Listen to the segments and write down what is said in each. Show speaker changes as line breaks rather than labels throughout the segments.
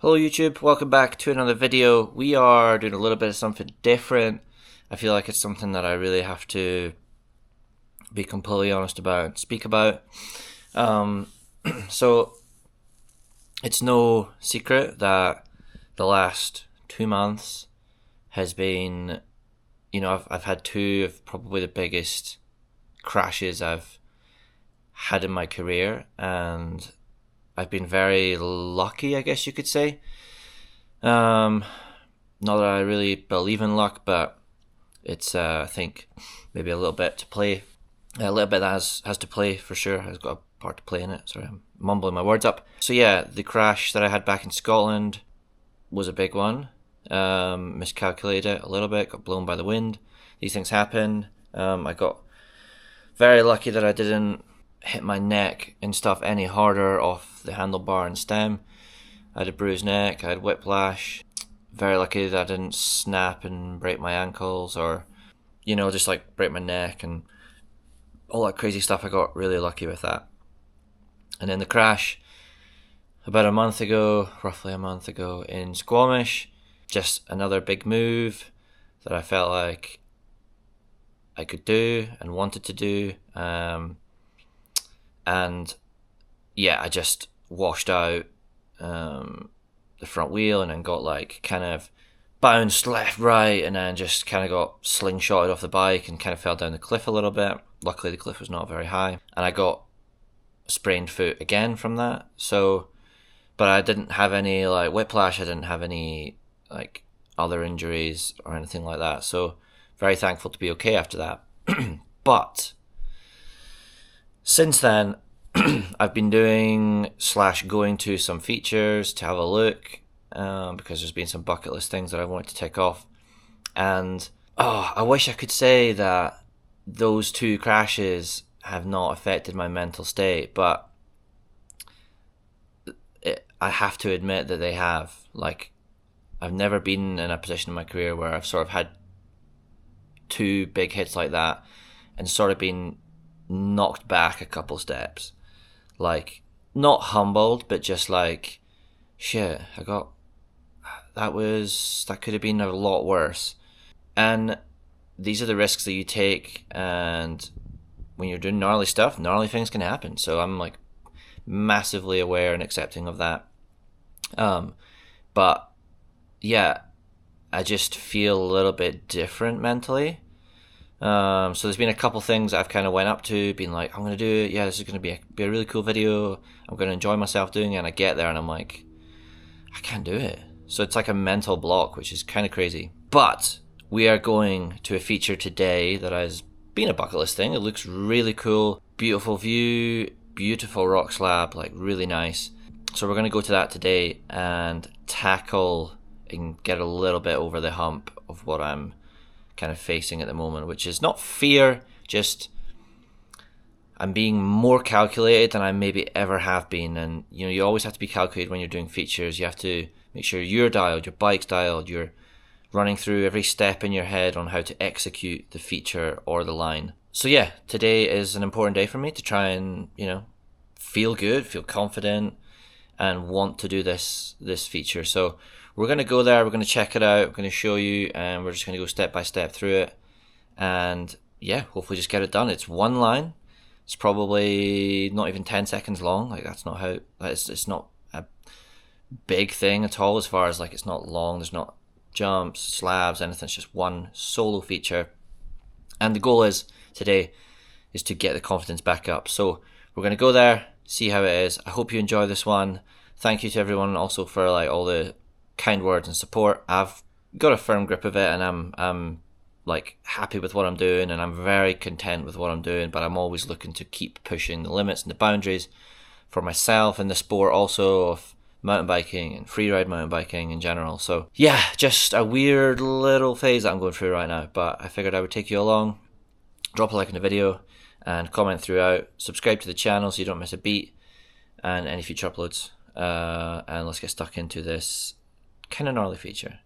Hello YouTube, welcome back to another video. We are doing a little bit of something different. I feel like it's something that I really have to be completely honest about and speak about. So it's no secret that the last 2 months has been, I've had two of probably the biggest crashes I've had in my career, and I've been very lucky, I guess you could say. Not that I really believe in luck, but it's I think maybe a little bit to play. A little bit that has to play for sure. Has got a part to play in it. Sorry, I'm mumbling my words up. So yeah, the crash that I had back in Scotland was a big one. Miscalculated it a little bit. Got blown by the wind. These things happen. I got very lucky that I didn't hit my neck and stuff any harder off the handlebar and stem. I had a bruised neck, I had whiplash. Very lucky that I didn't snap and break my ankles or, just like break my neck and all that crazy stuff. I got really lucky with that. And then the crash about roughly a month ago in Squamish, just another big move that I felt like I could do and wanted to do. And yeah, I just washed out the front wheel and then got like kind of bounced left, right, and then just kind of got slingshotted off the bike and kind of fell down the cliff a little bit. Luckily, the cliff was not very high, and I got a sprained foot again from that. So, but I didn't have any like whiplash. I didn't have any like other injuries or anything like that. So, very thankful to be okay after that. But since then, I've been doing / going to some features to have a look, because there's been some bucket list things that I wanted to tick off. And I wish I could say that those two crashes have not affected my mental state, but I have to admit that they have. Like, I've never been in a position in my career where I've sort of had two big hits like that and sort of been knocked back a couple steps. Like, not humbled, but just like, shit, that could have been a lot worse. And these are the risks that you take, and when you're doing gnarly stuff, gnarly things can happen. So I'm like massively aware and accepting of that. But yeah, I just feel a little bit different mentally. So there's been a couple things I've kind of went up to, being like, I'm going to do it. Yeah, this is going to be a really cool video. I'm going to enjoy myself doing it. And I get there and I'm like, I can't do it. So it's like a mental block, which is kind of crazy. But we are going to a feature today that has been a bucket list thing. It looks really cool. Beautiful view, beautiful rock slab, like really nice. So we're going to go to that today and tackle and get a little bit over the hump of what I'm kind of facing at the moment, which is not fear, just I'm being more calculated than I maybe ever have been. And you always have to be calculated when you're doing features. You have to make sure you're dialed, your bike's dialed, you're running through every step in your head on how to execute the feature or the line. So yeah, today is an important day for me to try and feel good, feel confident, and want to do this feature. So we're going to go there, we're going to check it out, we're going to show you, and we're just going to go step by step through it. And yeah, hopefully just get it done. It's one line. It's probably not even 10 seconds long. Like, that's not how, it's not a big thing at all, as far as like, it's not long, there's not jumps, slabs, anything. It's just one solo feature. And the goal today is to get the confidence back up. So we're going to go there, see how it is. I hope you enjoy this one. Thank you to everyone also for like all the kind words and support. I've got a firm grip of it, and I'm like happy with what I'm doing, and I'm very content with what I'm doing, but I'm always looking to keep pushing the limits and the boundaries for myself and the sport also of mountain biking and freeride mountain biking in general. So yeah, just a weird little phase that I'm going through right now, but I figured I would take you along. Drop a like on the video and comment throughout. Subscribe to the channel so you don't miss a beat and any future uploads. And let's get stuck into this kind of gnarly feature.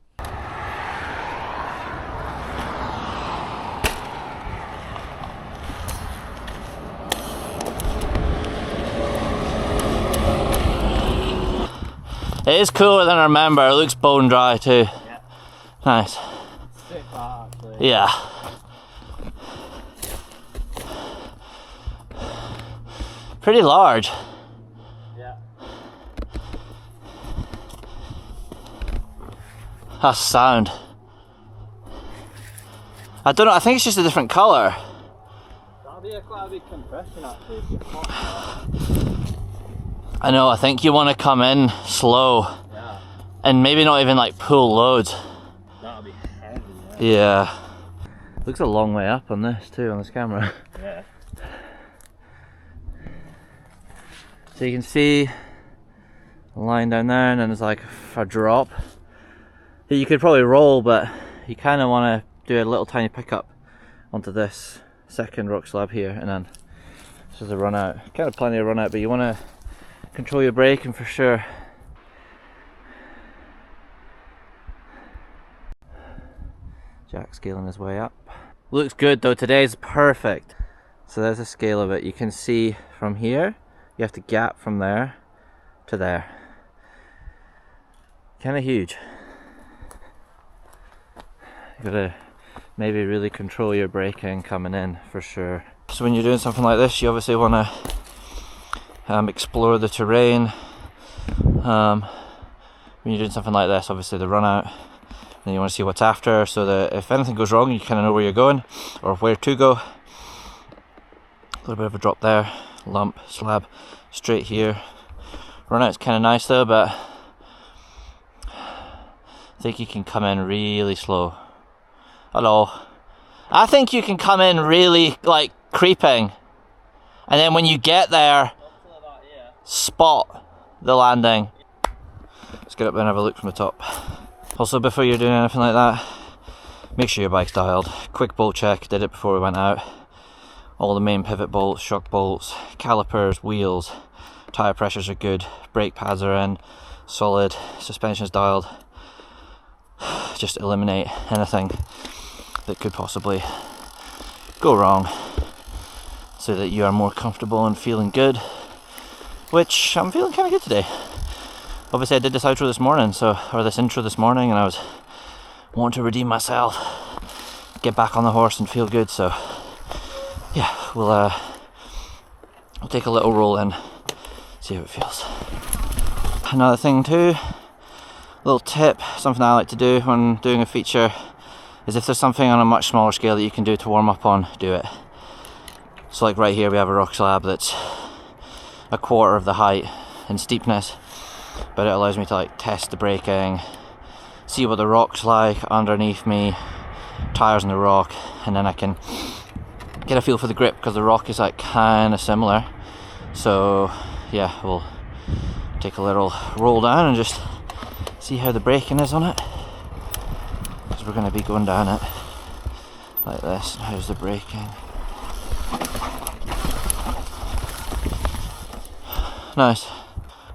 It is cooler than I remember. It looks bone dry too.
Yeah.
Nice.
Sick that, actually.
Yeah. Pretty large.
Yeah.
That's sound. I don't know, I think it's just a different colour.
That'll be quite a big compression actually.
I know, I think you want to come in slow.
Yeah.
And maybe not even like pull loads.
That'll be heavy,
Yeah. Looks a long way up on this too, on this camera.
Yeah.
So you can see a line down there and then there's like a drop that you could probably roll, but you kind of want to do a little tiny pickup onto this second rock slab here, and then this is a run out. Kind of plenty of run out, but you want to control your braking for sure. Jack scaling his way up. Looks good though, today's perfect. So there's a scale of it. You can see from here, you have to gap from there to there. Kind of huge. You gotta maybe really control your braking coming in for sure. So when you're doing something like this, you obviously want to explore the terrain. When you're doing something like this, obviously the run out, and you want to see what's after, so that if anything goes wrong, you kind of know where you're going or where to go. A little bit of a drop there, lump, slab, straight here. Run out's kind of nice though, but I think you can come in really slow. Hello. I think you can come in really like creeping, and then when you get there, spot the landing. Let's get up there and have a look from the top. Also, before you're doing anything like that, make sure your bike's dialed. Quick bolt check, did it before we went out. All the main pivot bolts, shock bolts, calipers, wheels, tyre pressures are good, brake pads are in, solid, suspension's dialed. Just eliminate anything that could possibly go wrong so that you are more comfortable and feeling good, which I'm feeling kind of good today. Obviously I did this outro this morning, or this intro this morning, and I was wanting to redeem myself, get back on the horse and feel good, so yeah, we'll take a little roll in, see how it feels. Another thing too, little tip, something I like to do when doing a feature, is if there's something on a much smaller scale that you can do to warm up on, do it. So like right here we have a rock slab that's a quarter of the height in steepness, but it allows me to like test the braking, see what the rock's like underneath me, tyres on the rock, and then I can get a feel for the grip, because the rock is like kind of similar. So yeah, we'll take a little roll down and just see how the braking is on it, because we're going to be going down it like this. How's the braking? Nice.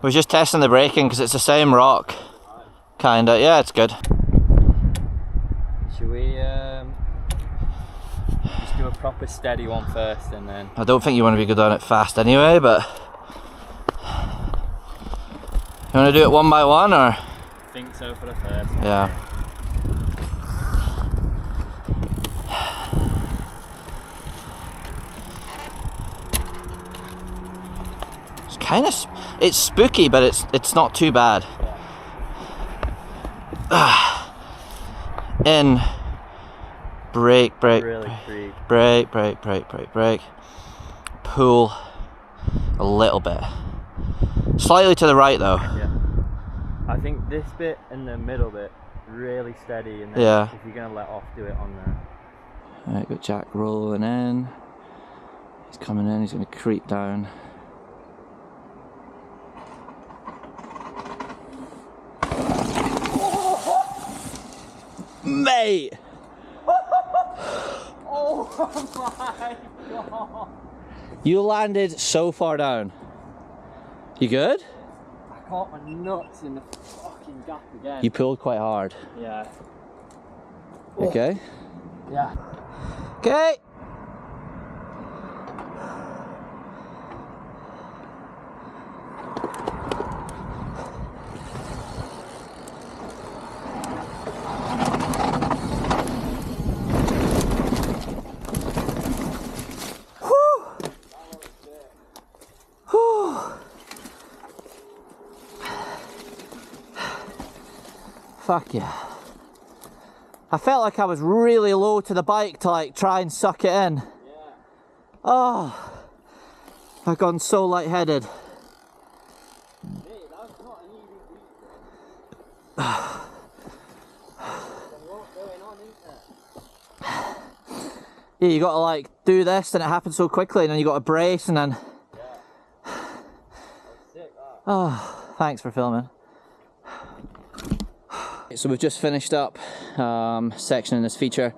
We're just testing the braking because it's the same rock, kinda. Yeah, it's good.
Should we just do a proper steady one first, and then?
I don't think you want to be good on it fast anyway, but you want to do it one by one, or?
I think so for the first.
Yeah. It's kind of, it's spooky, but it's not too bad. In, brake, brake,
Really creep.
brake, brake, brake, brake, brake. Pull a little bit. Slightly to the right though.
Yeah. I think this bit and the middle bit really steady, and then
Yeah.
if you're gonna let off, do it on there.
Alright, got Jack rolling in. He's coming in, he's going to creep down. Mate!
Oh my god!
You landed so far down. You good?
I caught my nuts in the fucking gap again.
You pulled quite hard.
Yeah.
Okay?
Yeah.
Okay!
Fuck yeah. I felt like I was really low to the bike to like try and suck it in.
Yeah.
Oh, I've gone so lightheaded.
Mate, that's not an easy beat. There's a lot going on, isn't it?
Yeah, you gotta like do this and it happens so quickly, and then you gotta brace and then...
Yeah. That's sick, that.
Oh, thanks for filming. So we've just finished up sectioning this feature.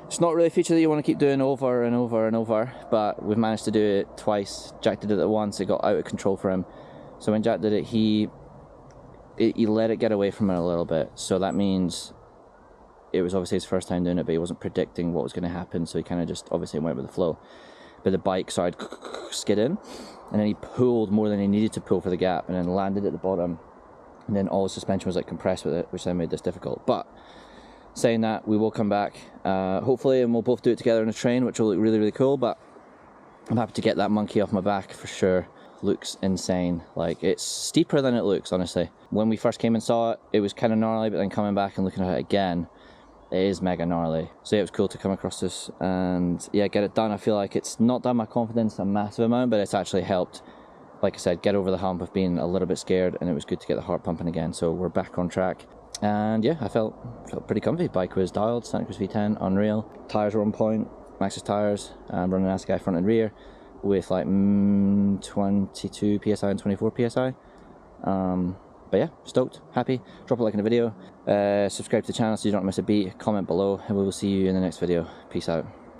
It's not really a feature that you want to keep doing over and over and over, but we've managed to do it twice. Jack did it once, it got out of control for him. So when Jack did it, he let it get away from it a little bit. So that means it was obviously his first time doing it, but he wasn't predicting what was going to happen, so he kind of just obviously went with the flow. But the bike started skidding, and then he pulled more than he needed to pull for the gap, and then landed at the bottom. And then all the suspension was like compressed with it, which then made this difficult. But saying that, we will come back hopefully, and we'll both do it together in a train, which will look really, really cool. But I'm happy to get that monkey off my back for sure. Looks insane. Like, it's steeper than it looks, honestly. When we first came and saw it, it was kind of gnarly, but then coming back and looking at it again, it is mega gnarly. So yeah, it was cool to come across this and yeah, get it done. I feel like it's not done my confidence a massive amount, but it's actually helped, like I said, get over the hump of being a little bit scared, and it was good to get the heart pumping again. So we're back on track. And yeah, I felt pretty comfy. Bike was dialed, Santa Cruz V10, unreal. Tires were on point, Maxxis tires, running an Ascii front and rear with like 22 PSI and 24 PSI. But yeah, stoked, happy. Drop a like in the video, subscribe to the channel so you don't miss a beat, comment below, and we will see you in the next video. Peace out.